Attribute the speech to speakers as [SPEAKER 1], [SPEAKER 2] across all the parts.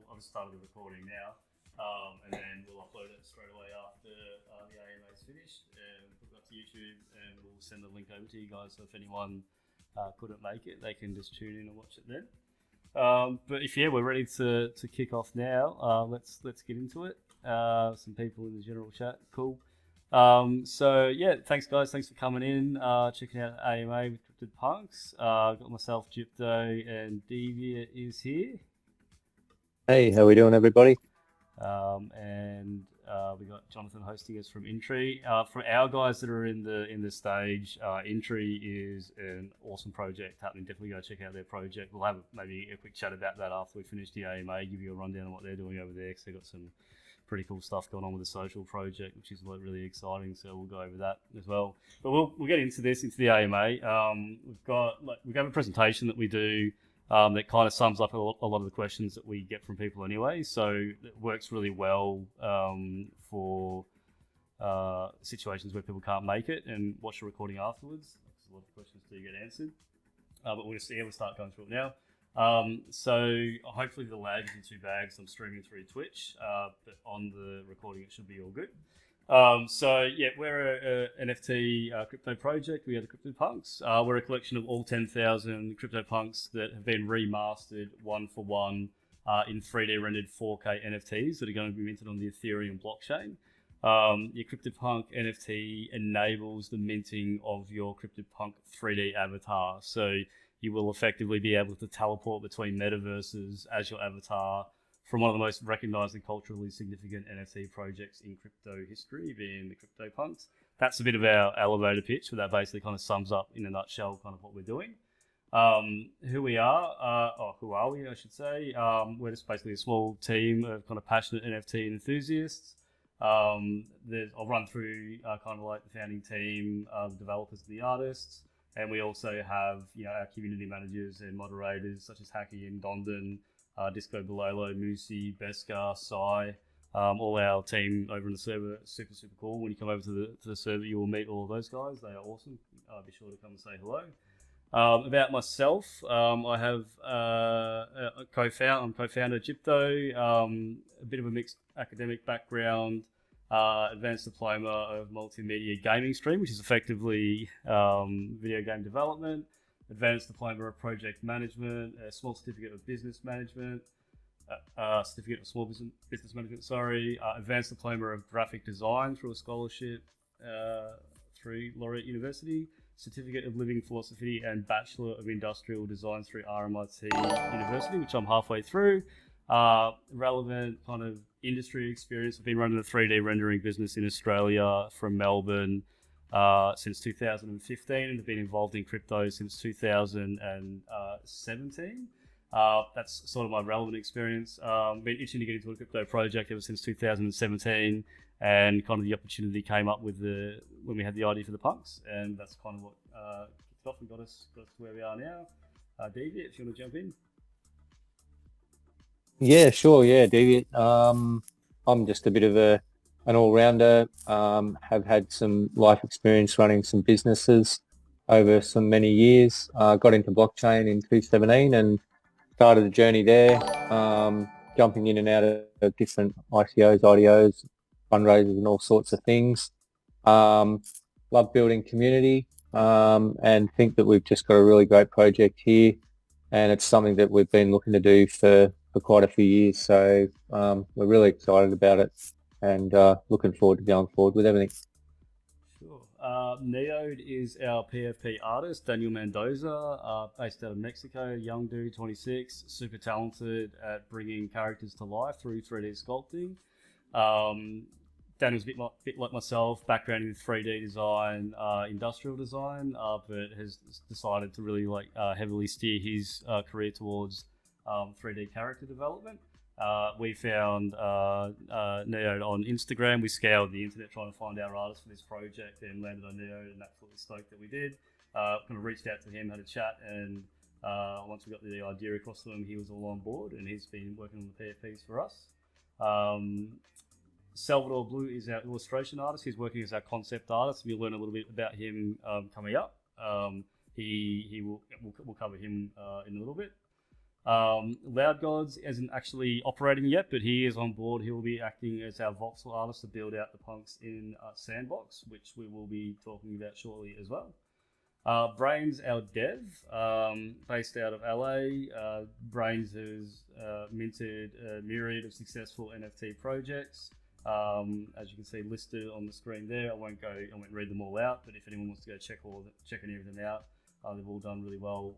[SPEAKER 1] I've started the recording now, and then we'll upload it straight away after the AMA is finished, and put it up to YouTube, and we'll send the link over to you guys. So if anyone couldn't make it, they can just tune in and watch it then. But if we're ready to kick off now. Let's get into it. Some people in the general chat, cool. So yeah, thanks guys, thanks for coming in, checking out AMA with Cryptid Punks. Got myself, Gypto, and Deviant is here.
[SPEAKER 2] Hey, how we doing, everybody?
[SPEAKER 1] And we got Jonathan hosting us from Intree. For our guys that are in the stage, Intree is an awesome project happening. Definitely go check out their project. We'll have maybe a quick chat about that after we finish the AMA, give you a rundown on what they're doing over there, because they've got some pretty cool stuff going on with the social project, which is really exciting. So we'll go over that as well. But we'll get into the AMA. We've got a presentation that we do that kind of sums up a lot of the questions that we get from people anyway. So it works really well for situations where people can't make it and watch the recording afterwards. A lot of questions do get answered. But we'll start going through it now. So hopefully the lag isn't too bad because I'm streaming through Twitch, but on the recording it should be all good. So yeah, we're a NFT crypto project. We are the Crypto Punks. We're a collection of all 10,000 crypto punks that have been remastered one for one in 3D rendered 4K NFTs that are going to be minted on the Ethereum blockchain. Your CryptoPunk NFT enables the minting of your CryptoPunk 3D avatar. So you will effectively be able to teleport between metaverses as your avatar from one of the most recognized and culturally significant NFT projects in crypto history, being the CryptoPunks. That's a bit of our elevator pitch, but that basically kind of sums up in a nutshell kind of what we're doing. Who we are, or who are we, I should say. We're just basically a small team of kind of passionate NFT enthusiasts. I'll run through kind of like the founding team, the developers and the artists. And we also have, our community managers and moderators such as Hacky and Dondon, Disco Bololo, Moosey, Beskar, Sai, all our team over in the server. Super cool. When you come over to the server, you will meet all of those guys. They are awesome. Be sure to come and say hello. About myself, I have I'm co-founder of Gypto, a bit of a mixed academic background. Advanced diploma of multimedia gaming stream, which is effectively video game development. Advanced diploma of project management, a small certificate of business management, certificate of small business management. Advanced diploma of graphic design through a scholarship through Laureate University. Certificate of living philosophy and bachelor of industrial design through RMIT University, which I'm halfway through. Relevant kind of industry experience. I've been running a 3D rendering business in Australia from Melbourne since 2015 and have been involved in crypto since 2017. That's sort of my relevant experience. Been itching to get into a crypto project ever since 2017, and kind of the opportunity came up with when we had the idea for the punks, and that's kind of what kicked off and got us to where we are now. Davey, if you want to jump in.
[SPEAKER 2] Yeah, sure. Yeah, Deviant. I'm just a bit of an all-rounder. Have had some life experience running some businesses over some many years. Got into blockchain in 2017 and started a journey there, jumping in and out of different ICOs, IDOs, fundraisers and all sorts of things. Love building community and think that we've just got a really great project here, and it's something that we've been looking to do for quite a few years. So we're really excited about it and looking forward to going forward with everything.
[SPEAKER 1] Sure. Neode is our PFP artist, Daniel Mendoza, based out of Mexico, young dude, 26, super talented at bringing characters to life through 3D sculpting. Daniel's a bit like myself, background in 3D design, industrial design, but has decided to really heavily steer his career towards 3D character development. We found Neode on Instagram. We scoured the internet trying to find our artists for this project and landed on Neode, and absolutely stoked that we did. Kind of reached out to him, had a chat, and once we got the idea across to him, he was all on board, and he's been working on the PFPs for us. Salvador Blue is our illustration artist. He's working as our concept artist. We'll learn a little bit about him coming up. We'll cover him in a little bit. Loud Gods isn't actually operating yet, but he is on board. He will be acting as our voxel artist to build out the punks in Sandbox, which we will be talking about shortly as well. Brains, our dev, based out of LA. Brains has minted a myriad of successful NFT projects. As you can see listed on the screen there. I won't read them all out, but if anyone wants to go check any of them out, they've all done really well.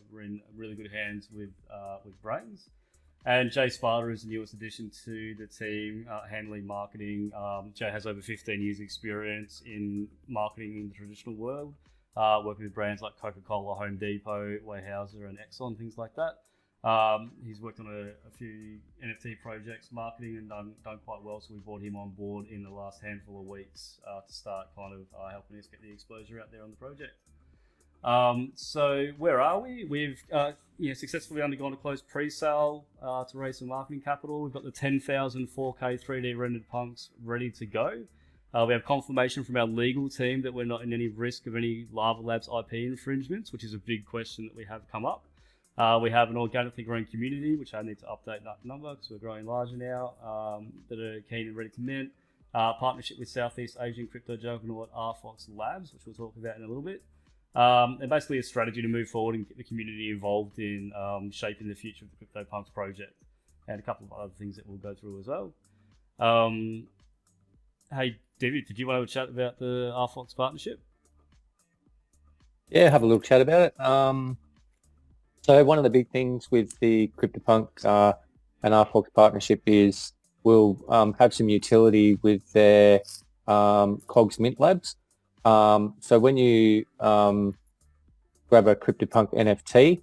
[SPEAKER 1] We're in really good hands with Brains. And Jay Sparta is the newest addition to the team, handling marketing. Jay has over 15 years experience in marketing in the traditional world, working with brands like Coca-Cola, Home Depot, Weyerhaeuser, and Exxon, things like that. He's worked on a few NFT projects, marketing, and done quite well. So we brought him on board in the last handful of weeks to start kind of helping us get the exposure out there on the project. So where are we? We've successfully undergone a closed pre-sale to raise some marketing capital. We've got the 10,000 4K 3D rendered punks ready to go. We have confirmation from our legal team that we're not in any risk of any Lava Labs IP infringements, which is a big question that we have come up. We have an organically growing community, which I need to update that number because we're growing larger now, that are keen and ready to mint. Partnership with Southeast Asian crypto juggernaut RFox Labs, which we'll talk about in a little bit. And basically a strategy to move forward and get the community involved in shaping the future of the CryptoPunks project, and a couple of other things that we'll go through as well. Hey, David, did you want to have a chat about the RFox partnership?
[SPEAKER 2] Yeah, have a little chat about it. So one of the big things with the CryptoPunk and RFox partnership is we'll have some utility with their Cogs Mint Labs. So when you grab a CryptoPunk NFT,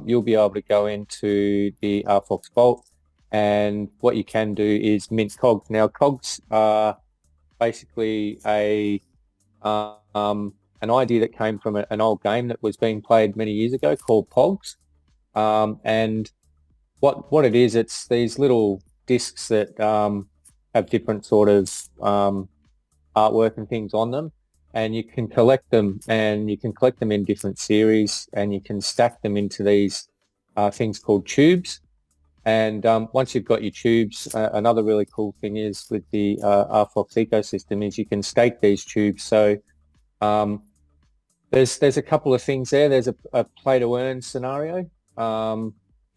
[SPEAKER 2] you'll be able to go into the RFox vault, and what you can do is mint Cogs. Now, Cogs are basically an idea that came from an old game that was being played many years ago called Pogs. And what it is, it's these little discs that have different sort of artwork and things on them, and you can collect them, and you can collect them in different series, and you can stack them into these things called tubes. And once you've got your tubes, another really cool thing is with the RFox ecosystem is you can stake these tubes. So there's a couple of things there. There's a play to earn scenario,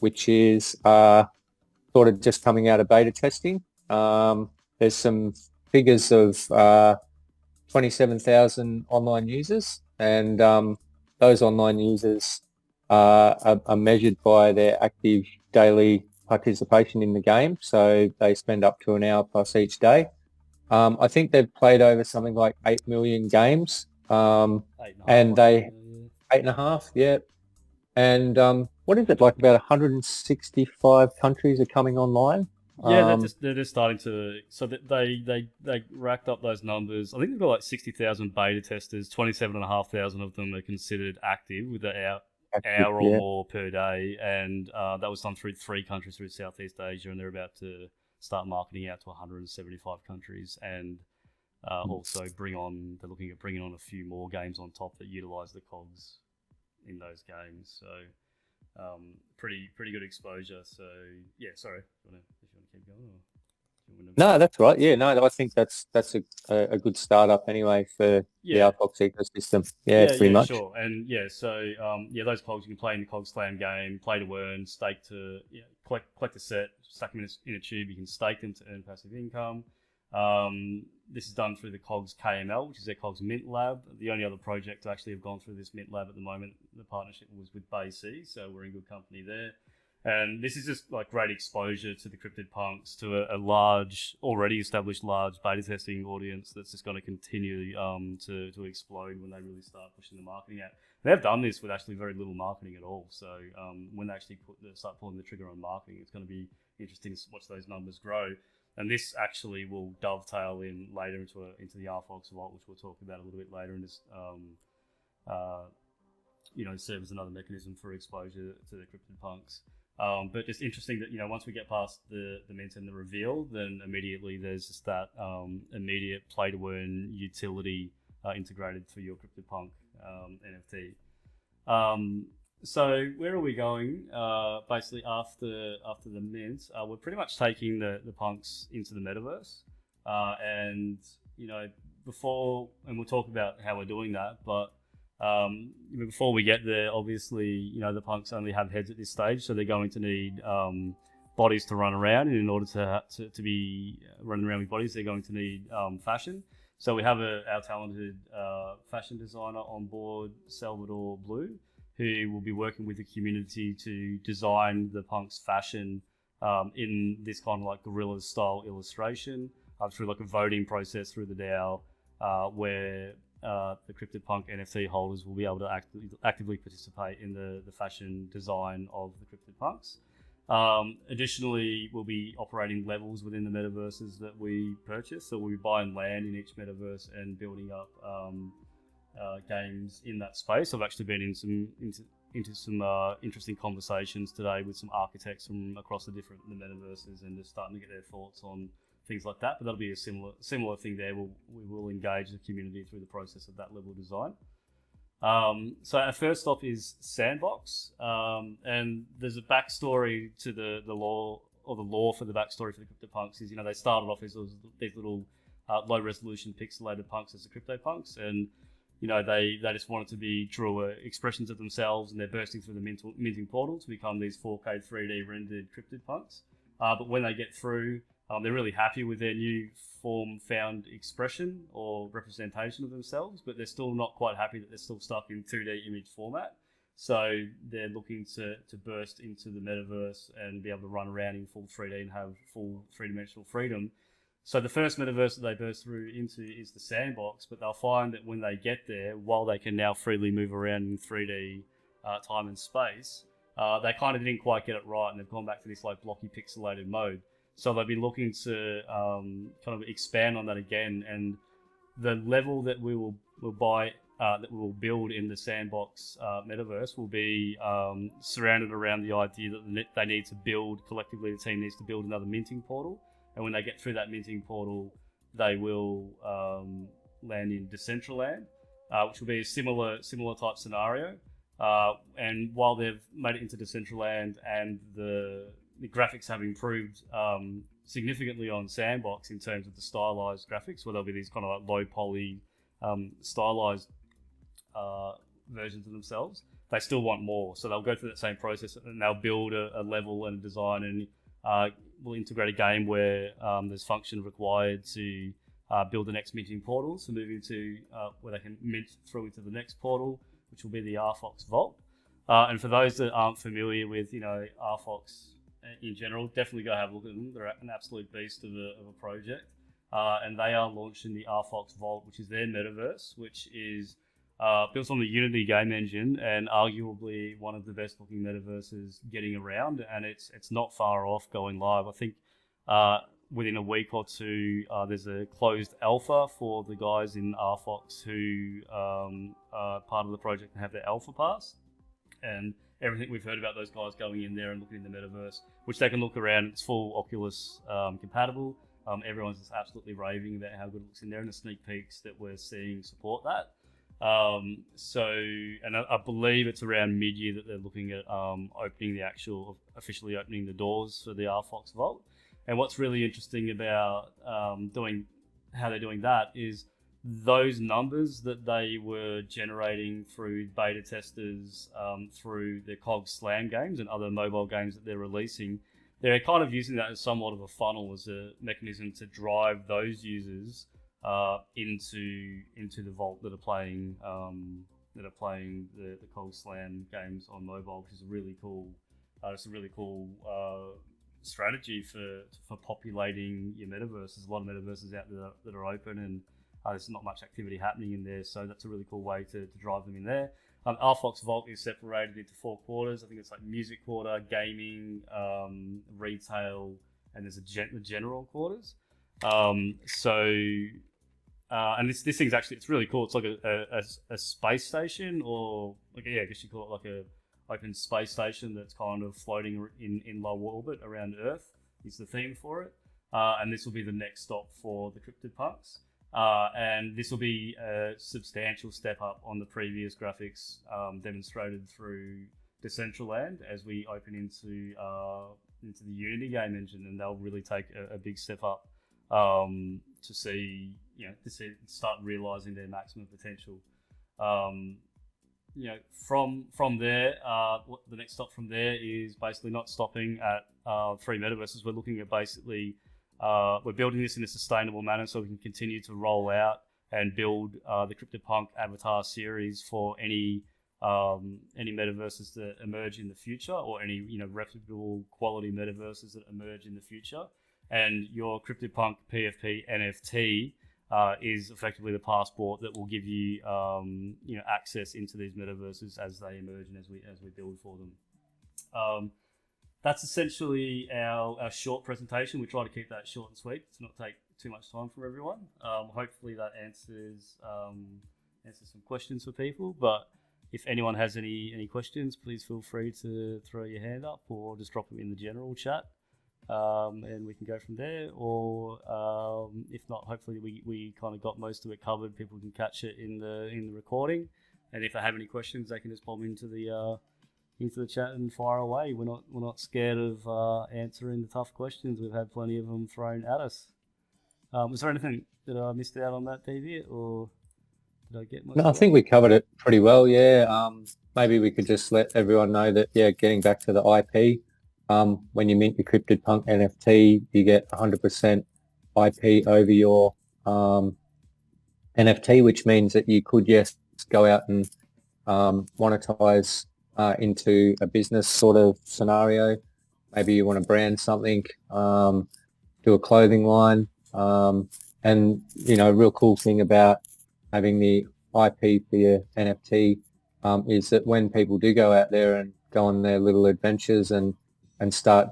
[SPEAKER 2] which is sort of just coming out of beta testing. There's some figures of 27,000 online users, and those online users are measured by their active daily participation in the game. So they spend up to an hour plus each day. I think they've played over something like 8 million games. And they 8.5, yeah. And what is it, like about 165 countries are coming online?
[SPEAKER 1] Yeah, they're just starting to. So that they racked up those numbers. I think they've got like 60,000 beta testers. 27,500 of them are considered active with an hour or more per day, and that was done through 3 countries through Southeast Asia, and they're about to start marketing out to 175 countries, and also they're looking at bringing on a few more games on top that utilize the cogs in those games. So pretty good exposure. So yeah, sorry, if you want to keep going, or
[SPEAKER 2] No, that's right. Yeah, no, I think that's a good startup anyway for the RFox ecosystem. Yeah, pretty much.
[SPEAKER 1] Sure. And so those cogs you can play in the Cog Slam game, play to earn, stake to collect a set, stack them in a tube. You can stake them to earn passive income. This is done through the Cogs KML, which is their Cogs Mint Lab. The only other project to actually have gone through this Mint Lab at the moment, the partnership was with Bay C, so we're in good company there. And this is just like great exposure to the Cryptid Punks, to a large, already established large beta testing audience that's just going to continue to explode when they really start pushing the marketing out. They've done this with actually very little marketing at all. So when they actually start pulling the trigger on marketing, it's going to be interesting to watch those numbers grow. And this actually will dovetail in later into the RFox vault, which we'll talk about a little bit later, and just serve as another mechanism for exposure to the Cryptid Punks. But just interesting that once we get past the mint and the reveal, then immediately there's just that immediate play to earn utility integrated for your CryptoPunk NFT. So where are we going? Basically, after the mint, we're pretty much taking the punks into the metaverse, and you know before, and we'll talk about how we're doing that. But before we get there, obviously, the punks only have heads at this stage, so they're going to need bodies to run around, and in order to be running around with bodies, they're going to need fashion. So we have our talented fashion designer on board, Salvador Blue, who will be working with the community to design the punk's fashion in this kind of like guerrilla style illustration through like a voting process through the DAO, where the Cryptid Punk NFT holders will be able to actively participate in the fashion design of the Cryptid Punks. Additionally, we'll be operating levels within the metaverses that we purchase. So we'll be buying land in each metaverse and building up games in that space. I've actually been into some interesting conversations today with some architects from across the metaverses, and just starting to get their thoughts on things like that. But that'll be a similar thing there. We will engage the community through the process of that level design. So our first stop is Sandbox, and there's a backstory to the lore, or the lore for the backstory for the CryptoPunks is, they started off as these little low resolution pixelated punks as the CryptoPunks, and they just wanted to be truer expressions of themselves, and they're bursting through the minting portal to become these 4K 3D rendered cryptid punks. But when they get through, they're really happy with their new form found expression or representation of themselves, but they're still not quite happy that they're still stuck in 2D image format. So they're looking to burst into the metaverse and be able to run around in full 3D and have full three-dimensional freedom. So the first metaverse that they burst through into is the Sandbox, but they'll find that when they get there, while they can now freely move around in 3D time and space, they kind of didn't quite get it right, and they've gone back to this like blocky pixelated mode. So they'll be looking to kind of expand on that again, and the level that we will buy, that we will build in the Sandbox metaverse will be surrounded around the idea that they need to build, collectively the team needs to build another minting portal. And when they get through that minting portal, they will land in Decentraland, which will be a similar type scenario. And while they've made it into Decentraland and the graphics have improved significantly on Sandbox in terms of the stylized graphics, where there'll be these kind of like low poly stylized versions of themselves, they still want more. So they'll go through that same process, and they'll build a level and a design, and we'll integrate a game where there's function required to build the next minting portal, so move into where they can mint through into the next portal, which will be the RFox Vault. And for those that aren't familiar with RFox in general, definitely go have a look at them. They're an absolute beast of a project, and they are launching the RFox Vault, which is their metaverse, which is built on the Unity game engine, and arguably one of the best looking metaverses getting around, and it's not far off going live. I think within a week or two, there's a closed alpha for the guys in RFox who are part of the project and have their alpha pass, and everything we've heard about those guys going in there and looking in the metaverse, which they can look around. It's full Oculus compatible. Everyone's just absolutely raving about how good it looks in there, and the sneak peeks that we're seeing support that. And I believe it's around mid-year that they're looking at officially opening the doors for the RFox Vault. And what's really interesting about how they're doing that is those numbers that they were generating through beta testers, through the COG Slam games and other mobile games that they're releasing. They're kind of using that as somewhat of a funnel, as a mechanism to drive those users into the Vault that are playing the COG Slam games on mobile, which is really cool. It's a really cool strategy for populating your metaverse. There's a lot of metaverses out there that are open, and there's not much activity happening in there, so that's a really cool way to drive them in there. RFox Vault is separated into 4 quarters. I think it's like music quarter, gaming, retail, and there's the general quarters. And this thing's actually, it's really cool. It's like a space station, or I guess you call it like a open space station that's kind of floating in low orbit around Earth is the theme for it. And this will be the next stop for the Cryptid Punks. And this will be a substantial step up on the previous graphics demonstrated through Decentraland as we open into the Unity game engine, and they'll really take a big step up to see start realizing their maximum potential. From there, the next stop from there is basically not stopping at 3 metaverses. We're looking at basically we're building this in a sustainable manner so we can continue to roll out and build the CryptoPunk avatar series for any metaverses that emerge in the future, or any reputable quality metaverses that emerge in the future. And your CryptoPunk PFP NFT is effectively the passport that will give you access into these metaverses as they emerge and as we build for them. That's essentially our short presentation. We try to keep that short and sweet to not take too much time from everyone. Hopefully that answers some questions for people. But if anyone has any questions, please feel free to throw your hand up or just drop them in the general chat, and we can go from there. Or if not, hopefully we kind of got most of it covered. People can catch it in the recording, and if they have any questions, they can just pop into the chat and fire away. We're not scared of answering the tough questions. We've had plenty of them thrown at us. Was there anything that I missed out on that, Deviant, or did I get much?
[SPEAKER 2] No, I think we covered it pretty well. Yeah. Maybe we could just let everyone know that, getting back to the IP, when you mint your CryptoPunk NFT, you get 100% IP over your NFT, which means that you could, go out and monetize into a business sort of scenario. Maybe you want to brand something, do a clothing line. And, a real cool thing about having the IP for your NFT is that when people do go out there and go on their little adventures and start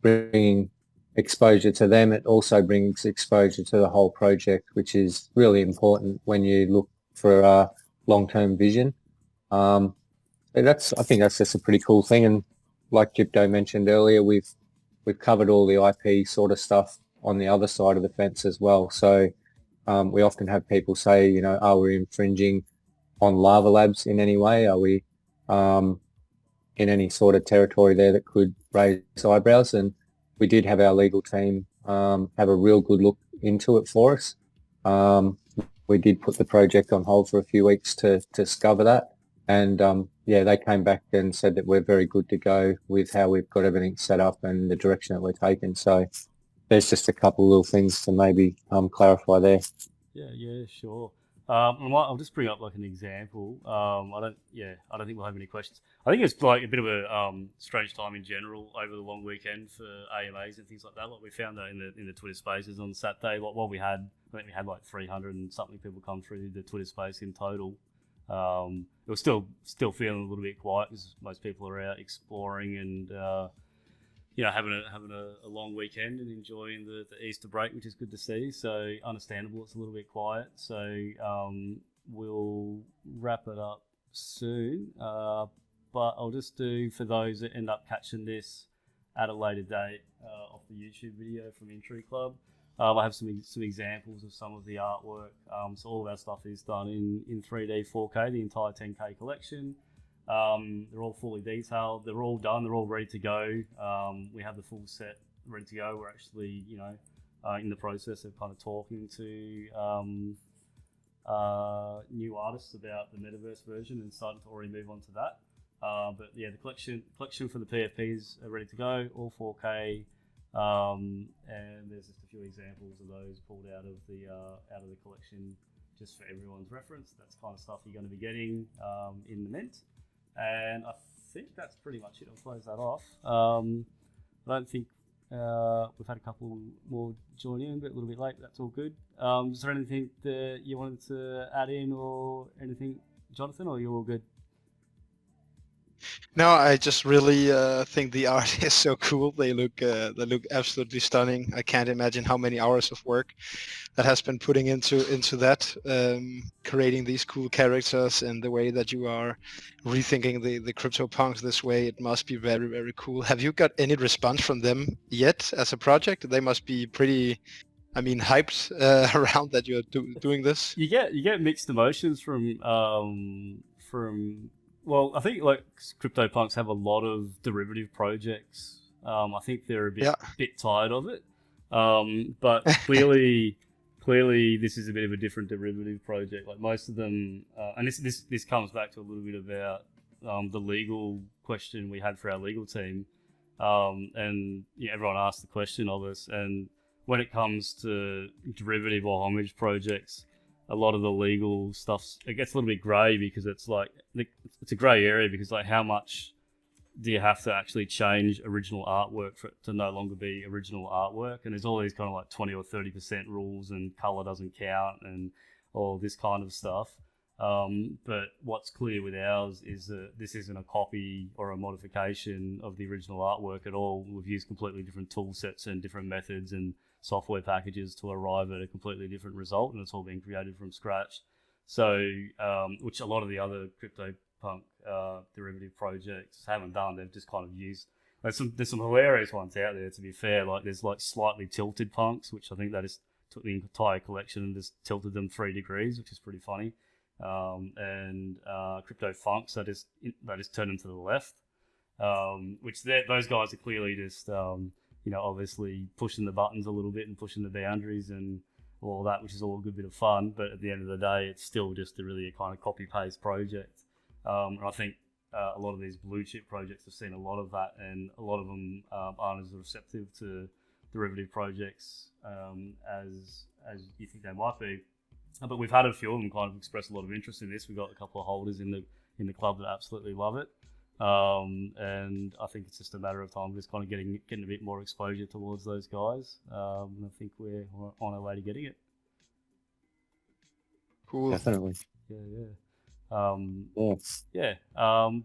[SPEAKER 2] bringing exposure to them, it also brings exposure to the whole project, which is really important when you look for a long-term vision. I think that's just a pretty cool thing. And like Gypto mentioned earlier, we've covered all the IP sort of stuff on the other side of the fence as well. So we often have people say, are we infringing on Lava Labs in any way? Are we in any sort of territory there that could raise eyebrows? And we did have our legal team have a real good look into it for us. We did put the project on hold for a few weeks to discover that. And they came back and said that we're very good to go with how we've got everything set up and the direction that we're taking. So there's just a couple of little things to maybe clarify there.
[SPEAKER 1] Yeah, sure. I'll just bring up like an example. I don't think we'll have any questions. I think it's like a bit of a strange time in general over the long weekend for AMAs and things like that. Like we found that in the Twitter Spaces on Saturday. Like we had like 300 and something people come through the Twitter Space in total. It was still feeling a little bit quiet because most people are out exploring and having a long weekend and enjoying the Easter break, which is good to see. So understandable, it's a little bit quiet. So we'll wrap it up soon. But I'll just do, for those that end up catching this at a later date off the YouTube video from Intree Club, I have some examples of some of the artwork. So all of our stuff is done in 3D 4K, the entire 10K collection. They're all fully detailed. They're all done. They're all ready to go. We have the full set ready to go. We're actually, in the process of kind of talking to new artists about the metaverse version and starting to already move on to that. But yeah, the collection for the PFPs are ready to go, all 4K. And there's just a few examples of those pulled out of the collection just for everyone's reference. That's the kind of stuff you're going to be getting in the mint. And I think that's pretty much it. I'll close that off. I don't think we've had a couple more join in, but a little bit late. But that's all good. Is there anything that you wanted to add in or anything, Jonathan, or you're all good?
[SPEAKER 3] No, I just really think the art is so cool. They look absolutely stunning. I can't imagine how many hours of work that has been putting into that, creating these cool characters and the way that you are rethinking the CryptoPunks this way. It must be very, very cool. Have you got any response from them yet as a project? They must be pretty, hyped around that you're doing this.
[SPEAKER 1] You get mixed emotions from Well, I think like CryptoPunks have a lot of derivative projects. I think they're a bit tired of it. But clearly, this is a bit of a different derivative project. Like most of them, and this comes back to a little bit about the legal question we had for our legal team. And everyone asked the question of us. And when it comes to derivative or homage projects, a lot of the legal stuff, it gets a little bit grey because it's a grey area because like how much do you have to actually change original artwork for it to no longer be original artwork? And there's all these kind of like 20 or 30% rules, and color doesn't count and all this kind of stuff. But what's clear with ours is that this isn't a copy or a modification of the original artwork at all. We've used completely different tool sets and different methods and software packages to arrive at a completely different result, and it's all been created from scratch. So, which a lot of the other CryptoPunk derivative projects haven't done. They've just kind of used. There's some hilarious ones out there. To be fair, like there's like slightly tilted punks, which I think that is took the entire collection and just tilted them 3 degrees, which is pretty funny. And crypto funks that is turned them to the left, which those guys are clearly just obviously pushing the buttons a little bit and pushing the boundaries and all that, which is all a good bit of fun. But at the end of the day, it's still just a kind of copy paste project. And I think a lot of these blue chip projects have seen a lot of that, and a lot of them aren't as receptive to derivative projects as you think they might be. But we've had a few of them kind of express a lot of interest in this. We've got a couple of holders in the club that absolutely love it, and I think it's just a matter of time just kind of getting a bit more exposure towards those guys. And I think we're on our way to getting it.
[SPEAKER 3] Cool.
[SPEAKER 2] Definitely.
[SPEAKER 1] Yeah.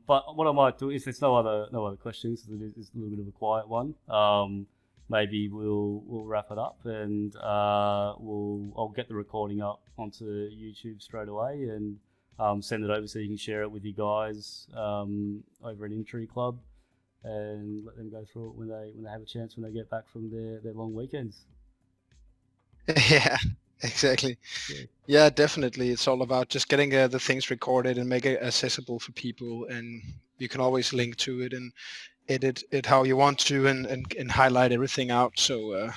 [SPEAKER 1] But what I might do, if there's no other questions, it's a little bit of a quiet one. Maybe we'll wrap it up, and I'll get the recording up onto YouTube straight away and send it over so you can share it with you guys over at Intree Club, and let them go through it when they have a chance when they get back from their long weekends.
[SPEAKER 3] Yeah, exactly. Yeah, definitely. It's all about just getting the things recorded and make it accessible for people, and you can always link to it and edit it how you want to and highlight everything out. So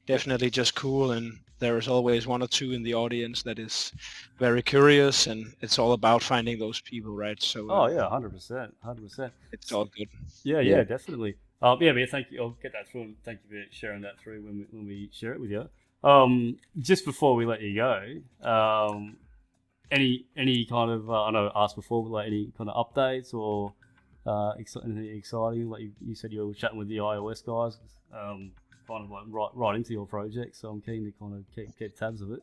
[SPEAKER 3] definitely just cool, and there is always one or two in the audience that is very curious, and it's all about finding those people, right? So
[SPEAKER 1] 100%.
[SPEAKER 3] It's all good.
[SPEAKER 1] Yeah, definitely. But thank you. I'll get that through, and thank you for sharing that through when we share it with you. Just before we let you go, any kind of I know I asked before, but like any kind of updates or anything exciting? Like you said, you were chatting with the iOS guys, kind of like right into your project. So I'm keen to kind of keep tabs of it.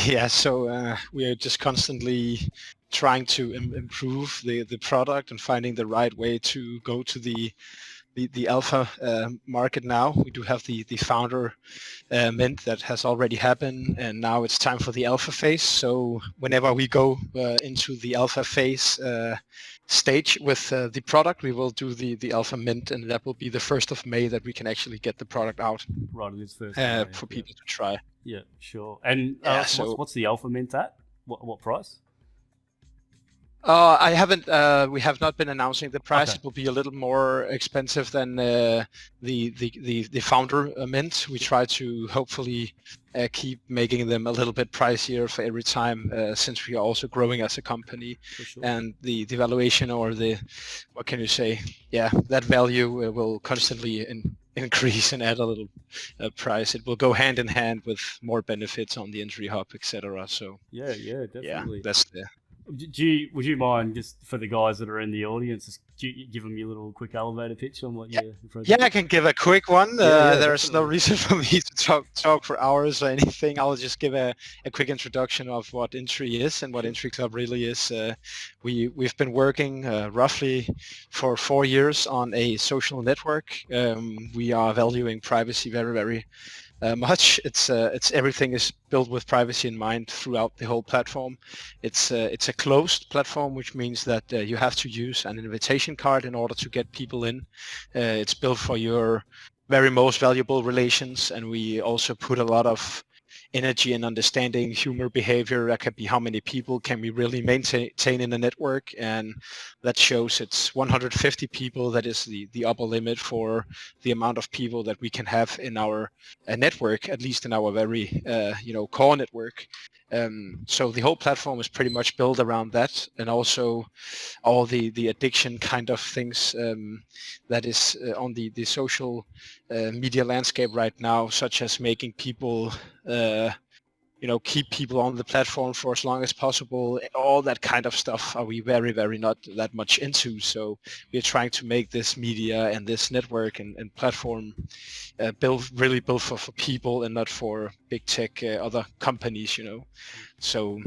[SPEAKER 3] Yeah, so we are just constantly trying to improve the product and finding the right way to go to the alpha market now. We do have the founder mint that has already happened, and now it's time for the alpha phase. So whenever we go into the alpha phase stage with the product, we will do the alpha mint, and that will be the 1st of May that we can actually get the product out
[SPEAKER 1] right, it is first
[SPEAKER 3] for people to try.
[SPEAKER 1] Yeah, sure. And what's the alpha mint at? What price?
[SPEAKER 3] I haven't. We have not been announcing the price.
[SPEAKER 1] Okay.
[SPEAKER 3] It will be a little more expensive than the founder mint. We try to hopefully keep making them a little bit pricier for every time, since we are also growing as a company.
[SPEAKER 1] For sure.
[SPEAKER 3] And the valuation, or what can you say? Yeah, that value will constantly increase and add a little price. It will go hand in hand with more benefits on the Intree hub, etc. So
[SPEAKER 1] yeah, definitely.
[SPEAKER 3] Yeah, that's the.
[SPEAKER 1] Would you mind, just for the guys that are in the audience, just give them your little quick elevator pitch on what your project
[SPEAKER 3] Yeah, I can give a quick one. There's
[SPEAKER 1] definitely.
[SPEAKER 3] no reason for me to talk for hours or anything. I'll just give a quick introduction of what Intree is and what Intree Club really is. We've been working roughly for 4 years on a social network. We are valuing privacy very, very much. It's everything is built with privacy in mind throughout the whole platform. It's a closed platform, which means that you have to use an invitation card in order to get people in. It's built for your very most valuable relations, and we also put a lot of energy and understanding humor behavior. That could be how many people can we really maintain in a network, and that shows it's 150 people. That is the upper limit for the amount of people that we can have in our network, at least in our very core network. So the whole platform is pretty much built around that, and also all the addiction kind of things that is on the social media landscape right now, such as making people keep people on the platform for as long as possible. All that kind of stuff are we very, very not that much into. So we're trying to make this media and this network and platform really built for people and not for big tech other companies, So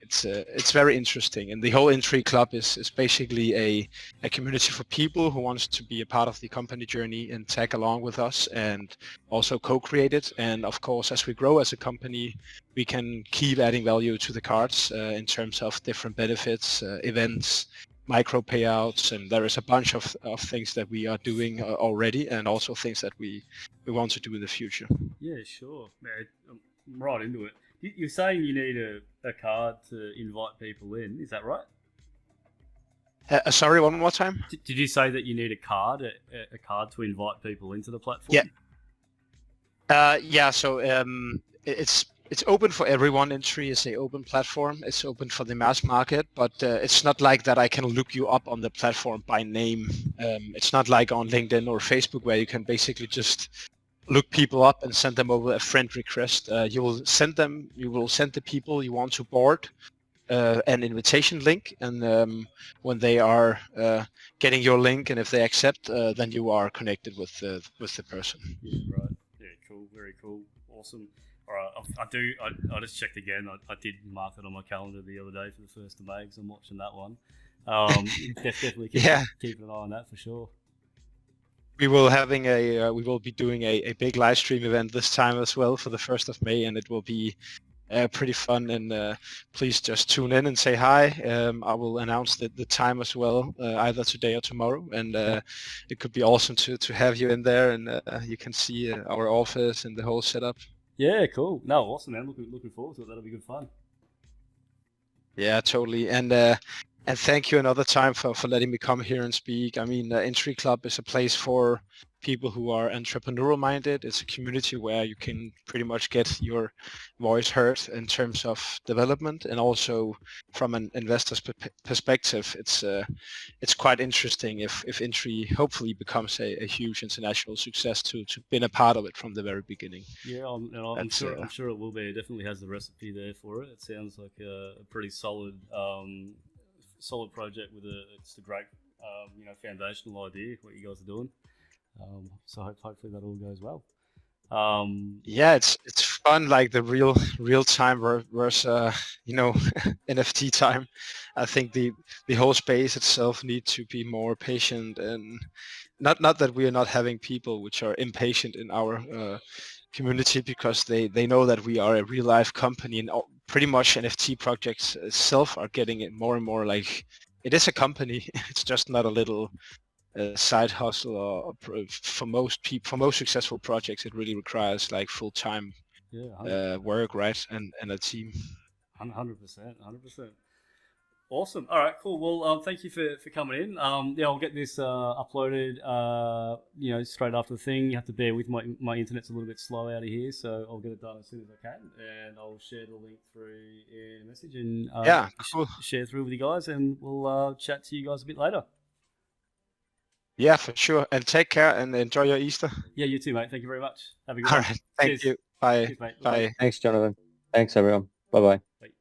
[SPEAKER 3] it's very interesting, and the whole Intree Club is basically a community for people who wants to be a part of the company journey and tag along with us and also co-create it. And of course, as we grow as a company, we can keep adding value to the cards in terms of different benefits, events, micro payouts, and there is a bunch of things that we are doing already, and also things that we want to do in the future.
[SPEAKER 1] Yeah, sure. Man, I'm right into it. You're saying you need a card to invite people in, is that right?
[SPEAKER 3] Sorry, one more time?
[SPEAKER 1] Did you say that you need a card to invite people into the platform?
[SPEAKER 3] Yeah. So it's open for everyone. Intree is an open platform. It's open for the mass market, but it's not like that I can look you up on the platform by name. It's not like on LinkedIn or Facebook where you can basically just look people up and send them over a friend request. You will send the people you want to board an invitation link, and when they are getting your link, and if they accept, then you are connected with the person.
[SPEAKER 1] Yeah, right. Yeah, cool. Very cool. Awesome. All right. I just checked again. I did mark it on my calendar the other day for the 1st of May because I'm watching that one. Definitely keep an eye on that for sure.
[SPEAKER 3] We will be doing a big live stream event this time as well for the 1st of May, and it will be pretty fun. And please just tune in and say hi. I will announce the time as well, either today or tomorrow. And it could be awesome to have you in there, and you can see our office and the whole setup.
[SPEAKER 1] Yeah, cool. No, awesome, man. Looking forward to it. That'll be good fun.
[SPEAKER 3] Yeah, totally. And thank you another time for letting me come here and speak. I mean, Intree Club is a place for people who are entrepreneurial minded. It's a community where you can pretty much get your voice heard in terms of development, and also from an investor's perspective, it's quite interesting if Intree hopefully becomes a huge international success to been a part of it from the very beginning.
[SPEAKER 1] Yeah, I'm sure it will be. It definitely has the recipe there for it. It sounds like a pretty solid project with it's a great foundational idea what you guys are doing. So hopefully that all goes well.
[SPEAKER 3] Yeah, it's fun, like the real time versus NFT time. I think the whole space itself needs to be more patient, and not that we are not having people which are impatient in our community, because they know that we are a real life company, and pretty much NFT projects itself are getting it more and more like it is a company. It's just not a little side hustle, or for most successful projects it really requires like full-time work, right, and a team.
[SPEAKER 1] 100%. Awesome. All right, cool. Well, thank you for coming in. I'll get this uploaded straight after the thing. You have to bear with my internet's a little bit slow out of here, so I'll get it done as soon as I can, and I'll share the link through in a message, and
[SPEAKER 3] cool.
[SPEAKER 1] Share through with you guys, and we'll chat to you guys a bit later.
[SPEAKER 3] Yeah, for sure. And take care and enjoy your Easter.
[SPEAKER 1] Yeah, you too, mate. Thank you very much. Have a good
[SPEAKER 3] All
[SPEAKER 1] one.
[SPEAKER 3] right. Thank you. Bye.
[SPEAKER 1] Cheers, mate.
[SPEAKER 3] Bye.
[SPEAKER 2] Thanks, Jonathan. Thanks, everyone. Bye-bye.
[SPEAKER 1] Bye.